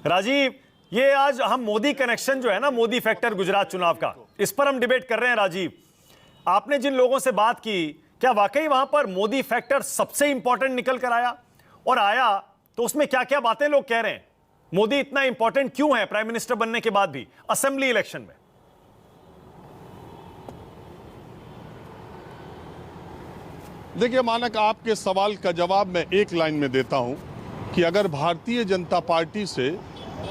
राजीव, ये आज हम मोदी कनेक्शन जो है ना, मोदी फैक्टर गुजरात चुनाव का, इस पर हम डिबेट कर रहे हैं। राजीव, आपने जिन लोगों से बात की, क्या वाकई वहां पर मोदी फैक्टर सबसे इंपॉर्टेंट निकल कर आया? और आया तो उसमें क्या क्या बातें लोग कह रहे हैं? मोदी इतना इंपॉर्टेंट क्यों है प्राइम मिनिस्टर बनने के बाद भी असेंबली इलेक्शन में? देखिए मानक, आपके सवाल का जवाब मैं एक लाइन में देता हूं कि अगर भारतीय जनता पार्टी से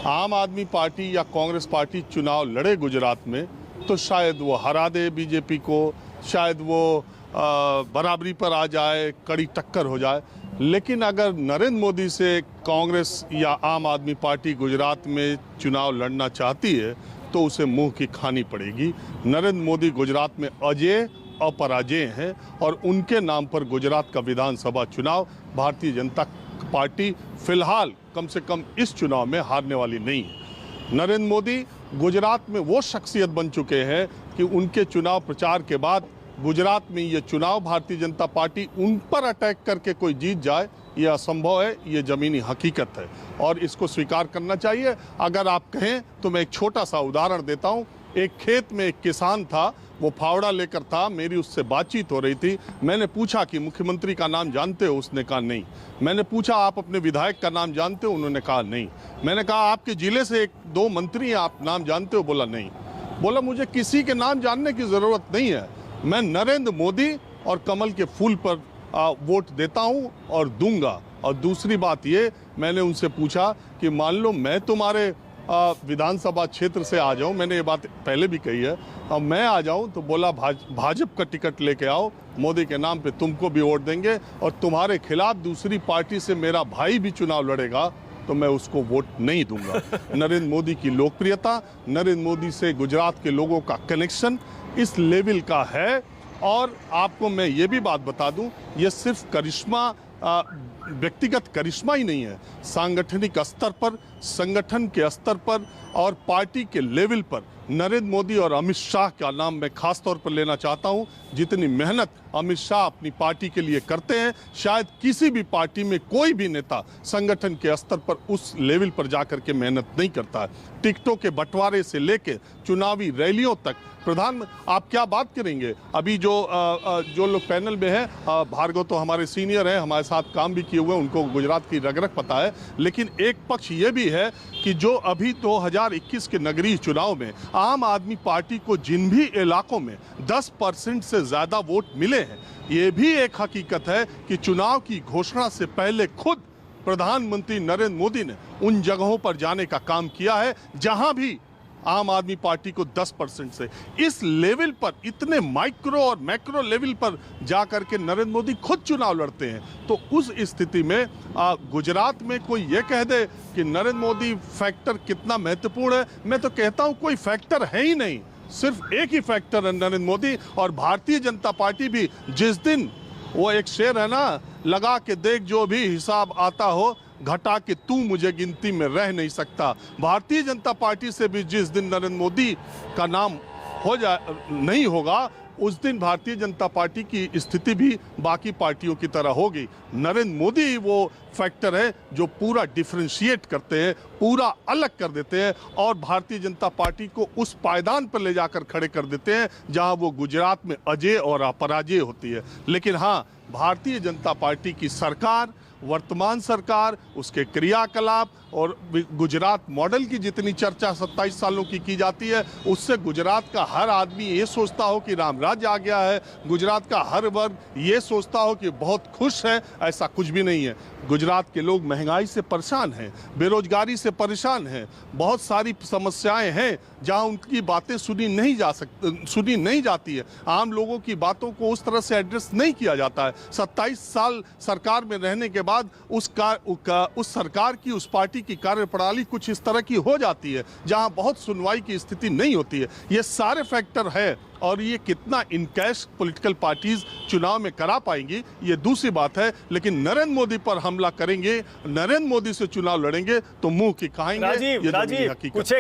आम आदमी पार्टी या कांग्रेस पार्टी चुनाव लड़े गुजरात में तो शायद वो हरा दे बीजेपी को, शायद वो बराबरी पर आ जाए, कड़ी टक्कर हो जाए। लेकिन अगर नरेंद्र मोदी से कांग्रेस या आम आदमी पार्टी गुजरात में चुनाव लड़ना चाहती है तो उसे मुंह की खानी पड़ेगी। नरेंद्र मोदी गुजरात में अजेय अपराजेय हैं और उनके नाम पर गुजरात का विधानसभा चुनाव भारतीय जनता पार्टी फिलहाल कम से कम इस चुनाव में हारने वाली नहीं है। नरेंद्र मोदी गुजरात में वो शख्सियत बन चुके हैं कि उनके चुनाव प्रचार के बाद गुजरात में ये चुनाव भारतीय जनता पार्टी उन पर अटैक करके कोई जीत जाए, ये असंभव है, ये ज़मीनी हकीकत है और इसको स्वीकार करना चाहिए। अगर आप कहें तो मैं एक छोटा सा उदाहरण देता हूँ। एक खेत में एक किसान था, वो फावड़ा लेकर था, मेरी उससे बातचीत हो रही थी। मैंने पूछा कि मुख्यमंत्री का नाम जानते हो? उसने कहा नहीं। मैंने पूछा आप अपने विधायक का नाम जानते हो? उन्होंने कहा नहीं। मैंने कहा आपके जिले से एक दो मंत्री हैं, आप नाम जानते हो? बोला नहीं। बोला मुझे किसी के नाम जानने की ज़रूरत नहीं है, मैं नरेंद्र मोदी और कमल के फूल पर वोट देता हूं और दूंगा। और दूसरी बात ये, मैंने उनसे पूछा कि मान लो मैं तुम्हारे विधानसभा क्षेत्र से आ जाऊं, मैंने ये बात पहले भी कही है, अब मैं आ जाऊं तो बोला भाजपा का टिकट लेके आओ, मोदी के नाम पे तुमको भी वोट देंगे और तुम्हारे खिलाफ दूसरी पार्टी से मेरा भाई भी चुनाव लड़ेगा तो मैं उसको वोट नहीं दूंगा। नरेंद्र मोदी की लोकप्रियता, नरेंद्र मोदी से गुजरात के लोगों का कनेक्शन इस लेवल का है। और आपको मैं ये भी बात बता दूं, ये सिर्फ करिश्मा, व्यक्तिगत करिश्मा ही नहीं है, सांगठनिक स्तर पर, संगठन के स्तर पर और पार्टी के लेवल पर नरेंद्र मोदी और अमित शाह का नाम मैं खास तौर पर लेना चाहता हूं। जितनी मेहनत अमित शाह अपनी पार्टी के लिए करते हैं, शायद किसी भी पार्टी में कोई भी नेता संगठन के स्तर पर उस लेवल पर जाकर के मेहनत नहीं करता है। टिकटों के बंटवारे से लेकर चुनावी रैलियों तक आप क्या बात करेंगे? अभी जो लोग पैनल में हैं, भार्गव तो हमारे सीनियर हैं, हमारे साथ काम भी किए हुए हैं, उनको गुजरात की रग रग पता है। लेकिन एक पक्ष ये भी है कि जो अभी 2021 के नगरीय चुनाव में आम आदमी पार्टी को जिन भी इलाकों में 10% से ज़्यादा वोट मिले हैं, ये भी एक हकीकत है कि चुनाव की घोषणा से पहले खुद प्रधानमंत्री नरेंद्र मोदी ने उन जगहों पर जाने का काम किया है जहां भी आम आदमी पार्टी को 10% से इस लेवल पर, इतने माइक्रो और मैक्रो लेवल पर जाकर के नरेंद्र मोदी खुद चुनाव लड़ते हैं। तो उस स्थिति में गुजरात में कोई ये कह दे कि नरेंद्र मोदी फैक्टर कितना महत्वपूर्ण है, मैं तो कहता हूं कोई फैक्टर है ही नहीं। सिर्फ एक ही फैक्टर है, नरेंद्र मोदी। और भारतीय जनता पार्टी भी जिस दिन, वो एक शेर है ना, लगा के देख जो भी हिसाब आता हो, घटा के तू मुझे गिनती में रह नहीं सकता। भारतीय जनता पार्टी से भी जिस दिन नरेंद्र मोदी का नाम नहीं होगा, उस दिन भारतीय जनता पार्टी की स्थिति भी बाकी पार्टियों की तरह होगी। नरेंद्र मोदी ही वो फैक्टर है जो पूरा डिफरेंशिएट करते हैं, पूरा अलग कर देते हैं और भारतीय जनता पार्टी को उस पायदान पर ले जाकर खड़े कर देते हैं जहां वो गुजरात में अजेय और अपराजेय होती है। लेकिन हाँ, भारतीय जनता पार्टी की सरकार, वर्तमान सरकार, उसके क्रियाकलाप और गुजरात मॉडल की जितनी चर्चा 27 सालों की जाती है, उससे गुजरात का हर आदमी ये सोचता हो कि राम राज्य आ गया है, गुजरात का हर वर्ग ये सोचता हो कि बहुत खुश है, ऐसा कुछ भी नहीं है। गुजरात के लोग महंगाई से परेशान हैं, बेरोजगारी से परेशान हैं, बहुत सारी समस्याएं हैं जहां उनकी बातें सुनी नहीं जाती है। आम लोगों की बातों को उस तरह से एड्रेस नहीं किया जाता है। 27 साल सरकार में रहने के बाद उस सरकार की, उस पार्टी की कार्यप्रणाली कुछ इस तरह की हो जाती है जहां बहुत सुनवाई की स्थिति नहीं होती है। ये सारे फैक्टर है और ये कितना इनकैश पॉलिटिकल पार्टीज चुनाव में करा पाएंगी ये दूसरी बात है। लेकिन नरेंद्र मोदी पर हमला करेंगे, नरेंद्र मोदी से चुनाव लड़ेंगे तो मुंह की खाएंगे। राजीव, कुछ